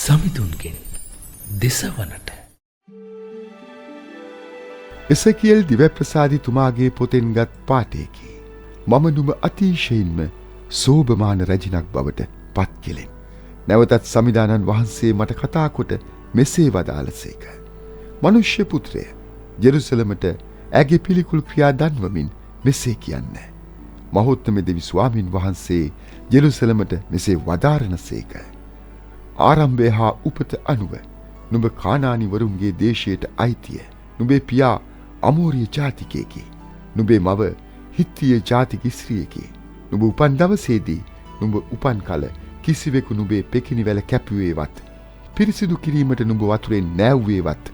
සමිඳුන්ගෙන් දෙසවනට. එසකියල් දිවැප්‍රසාදිතුමාගේ පොතෙන්ගත් පාඨයකි. මම නුඹ අතිශයින්ම සෝභමාන රැජිනක් බවට පත් කෙලෙම්. නැවතත් සමිදානන් වහන්සේ මට කතා කොට මෙසේ වදාළසේක. මනුෂ්‍ය පුත්‍රය, ජෙරුසලමට ඇගේ පිළිකුල් ක්‍රියා දන්වමින් මෙසේ කියන්න. මහෝත්තම දෙවි ස්වාමින් වහන්සේ ජෙරුසලමට මෙසේ වදාරනසේක. ආරම්භය හා උපත අනුව නුඹ කානානිවරුන්ගේ දේශයට අයිතිය. නුඹේ පියා අමෝරිය ජාතිකයෙකි. නුඹේ මව හිත්තිය ජාතික ස්ත්‍රියකි. නුඹ උපන් දවසේදී නුඹ උපන් කල කිසිවෙකු නුඹේ පෙකිනිවැල කැපුවේවත්, පිරිසිදු කිරීමට නුඹ වතුරෙන් නෑව්වේවත්,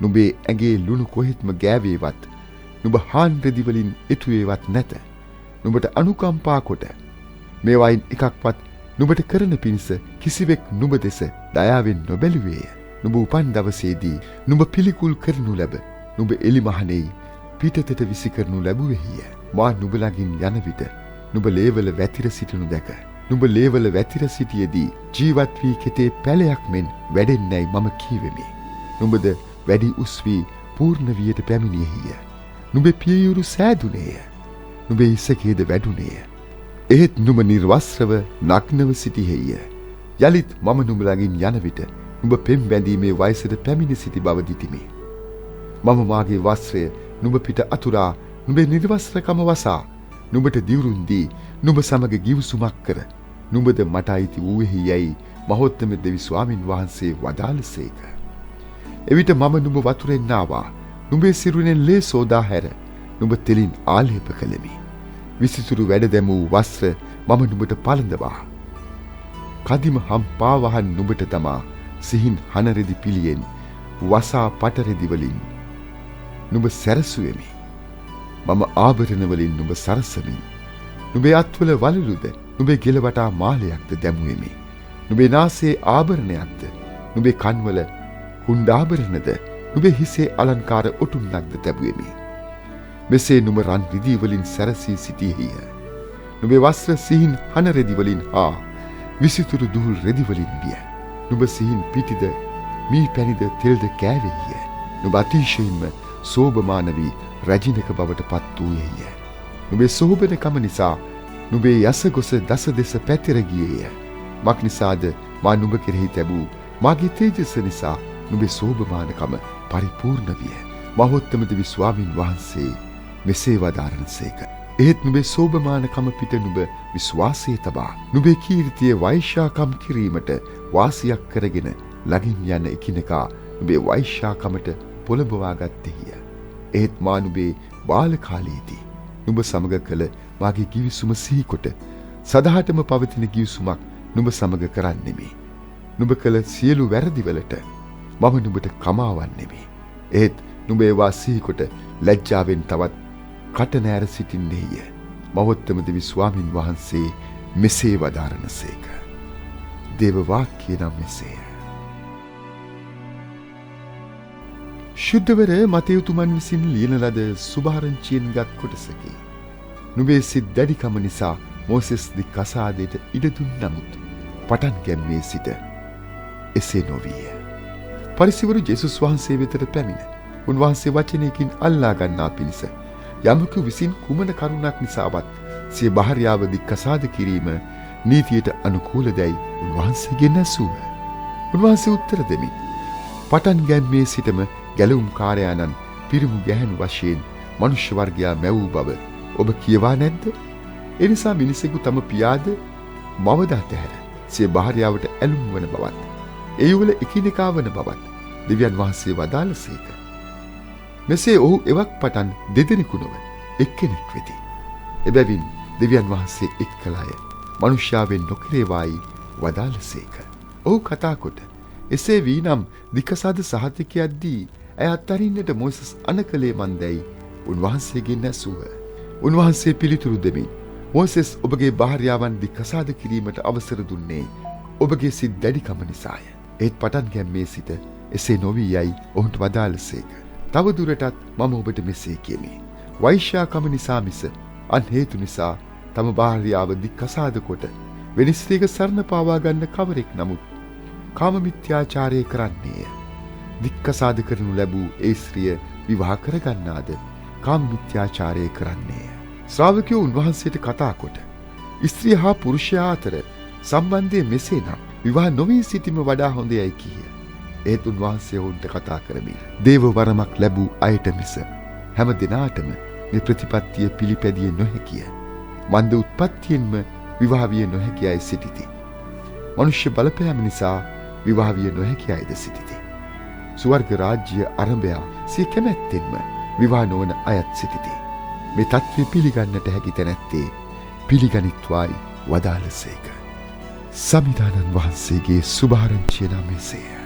නුඹේ ඇගේ ලුණු කොහෙත්ම ගෑවේවත්, නුඹ හාන් රෙදි වලින් එතුවේවත් නැත. නුඹට අනුකම්පා කොට මේවායින් එකක්වත් නුඹට කරන පිණිස කිසිවෙක් නුඹ දෙස දයාවෙන් නොබැලුවේය. නුඹ උපන් දවසේදී නුඹ පිළිකුල් කරනු ලැබ නුඹ එලිමහනෙහි පිටතට විසි කරනු ලැබුවෙහිය. මා නුඹ ළඟින් යන විට නුඹ ලේවල වැතිර සිටිනු දැක. නුඹ ලේවල වැතිර සිටියේදී ජීවත් වී කෙතේ පැලයක් මෙන් වැඩෙන්නැයි මම කීවෙමි. නුඹද වැඩි උස් වී පූර්ණ වියට පැමිණියෙහිය. නුඹේ පියයුරු සෑදුනේය. නුඹේ ඉසකේද වැඩුනේය. එහෙත් නුඹ නිර්වස්ත්‍රව නග්නව සිටියෙහිය. යලිත් මම නුඹ ළඟින් යන විට නුඹ පෙම් බැඳීමේ වයසට පැමිණ සිටි බව දිටිමි. මම මාගේ වස්ත්‍රය නුඹ පිට අතුරා නුඹේ නිර්වස්ත්‍රකම වසා නුඹට දිවුරුන් දී නුඹ සමග ගිවිසුමක් කර නුඹද මට අයිති වූෙහි යැයි මහෝත්තම දෙවි ස්වාමින් වහන්සේ වදාළසේක. එවිට මම නුඹ වතුරෙන් නාවා. නුඹේ සිරුරෙන් ලේ සෝදා හැර නුඹ තෙලින් ආලේප කළෙමි. විසිතුරු වැඩ දැමූ වස්ත්‍ර මම නුඹට පළඳවා කදිම හම් පාවහන් නුඹට තමා සිහින් හනරෙදි පිළියෙන් වසා පටරෙදි වලින් නුඹ සැරසුවෙමි. මම ආභරණ වලින් නුඹ සරසමින් නුඹේ අත්වල වලලුද නුඹේ ගෙලවටා මාලයක්ද දැමුවෙමි. නුඹේ නාසයේ ආභරණයක්ද, නුඹේ කන්වල කුණ්ඩාභරණද, නුඹේ හිසේ අලංකාර ඔටුන්නක්ද තැබුවෙමි. මෙසේ නුඹ රන් රිදී වලින් සැරසී සිටියෙහිය. නුඹේ වස්ත්‍ර සිහින් හන රෙදි වලින් හා විසිතුරු දුහුල් රෙදි වලින් විය. නුඹ සිහින් පිටිද මී පැණිද තෙල්ද කෑවෙහිය. නුඹ අතිශයින්ම සෝභමාන වී රැජිනක බවට පත් වූයෙහිය. නුඹේ සෝබනකම නිසා නුඹේ යස ගොස දස දෙස පැතිර ගියේය. මක් නිසාද මා නුඹ කෙරෙහි තැබූ මාගේ තේජස නිසා නුඹේ සෝභමානකම පරිපූර්ණ විය. මහෝත්තම දෙවි ස්වාමින් වහන්සේ මෙසේ වදාරනසේක. එහෙත් නුඹේ සෝභමානකම පිට නුඹ විශ්වාසයේ තබා නුඹේ කීර්තිය වෛශ්‍යාකම් කිරීමට වාසියක් කරගෙන ළඟින් යන එකිනෙකා නුඹේ වෛශ්‍යාකමට පොළඹවා ගත්තේය. එහෙත් මා නුඹේ බාල කාලයේදී නුඹ සමග කළ මාගේ ගිවිසුම සිහිකොට සදාටම පවතින ගිවිසුමක් නුඹ සමග කරන්නෙමි. නුඹ කළ සියලු වැරදිවලට මම නුඹට කමාවන්නෙමි. එහෙත් නුඹ ඒවා සිහිකොට ලැජ්ජාවෙන් තවත් කට නෑර සිටින්නේය. මහෝත්තම දෙවි ස්වාමින් වහන්සේ මෙසේ වදාරනසේක. දේව වාක්‍යය නම් මෙසේය. ශුද්ධවර මතයුතුමන් විසින් ලියන ලද සුභාරංචියෙන් ගත් කොටසකි. නුඹේ සිත් දැඩිකම නිසා මෝසෙස් දී කසාදයට ඉඩ දුන් නමුත් පටන් ගැන්මේ සිට එසේ නොවිය. පරිසිවරු ජේසුස් වහන්සේ වෙතට පැමිණ උන්වහන්සේ වචනයකින් අල්ලා ගන්නා පිණිස යමකු විසින් කුමන කරුණක් නිසාවත් සිය භාර්යාව දී කසාද කිරීම නීතියට අනුකූලදැයි උන්වහන්සේගෙන් ඇසූහ. උන්වහන්සේ උත්තර දෙමින් පටන් ගැන්මේ සිටම ගැලවුම් කාර්යානන් පිරිමු ගැහැණු වශයෙන් මනුෂ්‍ය වර්ගයා මැවූ බව ඔබ කියවා නැද්ද? එනිසා මිනිසෙකු තම පියාද මවද අතහැර සිය භාර්යාවට ඇලුම් වන බවත් ඒ වල එකිනෙකා වන බවත් දෙවියන් වහන්සේ වදාළසේක. මෙසේ ඔහු එවක් පටන් දෙදෙනෙකු නොව එක්කෙනෙක් වෙති. එබැවින් දෙවියන් වහන්සේ එක් කළ අය මනුෂ්‍යාවෙන් නොකරේවායි වදාළසේක. ඔහු කතා කොට එසේ වී නම් දිකසාද සහතිකයක් දී ඇය අත්හරින්නට මෝසෙස් අනකලේ මන්දැයි උන්වහන්සේගෙන් ඇසූහ. උන්වහන්සේ පිළිතුරු දෙමින් මෝසෙස් ඔබගේ භාර්යාවන් දිකසාද කිරීමට අවසර දුන්නේ ඔබගේ සිත් දැඩිකම නිසාය. ඒත් පටන් ගැන්මේ සිට එසේ නොවී යයි ඔහුට වදාළසේක. තව දුරටත් මම ඔබට මෙසේ කියමි. වෛශ්‍යාකම නිසා මිස අන් හේතු නිසා තම භාර්යාව දිකසාද කොට වෙන ස්ත්‍රීක සරණ පාවා ගන්න කවරෙක් නමුත් කාමමිත්‍යාචාරය කරන්නේය. දික්කසාද කරනු ලැබූ ඒ ස්ත්‍රිය විවාහ කරගන්නාද කාමමිත්‍යාචාරය කරන්නේය. ශ්‍රාවකයෝ උන්වහන්සේට කතා කොට ස්ත්‍රිය හා පුරුෂයා අතර සම්බන්ධය මෙසේ නම් විවාහ නොවී සිටීම වඩා හොඳ යයි කීය. ඒත් උන්වහන්සේ ඔවුන්ට කතා කරමින් දේව වරමක් ලැබූ අයට මිස හැම දිනාටම මේ ප්‍රතිපත්තිය පිළිපැදිය නොහැකිය. මන්ද උත්පත්තියෙන්ම විවාහ විය නොහැකි අය සිටිති. මනුෂ්‍ය බලපෑම නිසා විවාහ විය නොහැකි අයද සිටිති. ස්වර්ග රාජ්‍ය අරඹයා සිය කැමැත්තෙන්ම විවාහ නොවන අයත් සිටිති. මේ තත්ත්වය පිළිගන්නට හැකි තැනැත්තේ පිළිගනිත්වායි වදාළසේක. සමිදානන් වහන්සේගේ සුභාරංචිය නම් මෙසේය.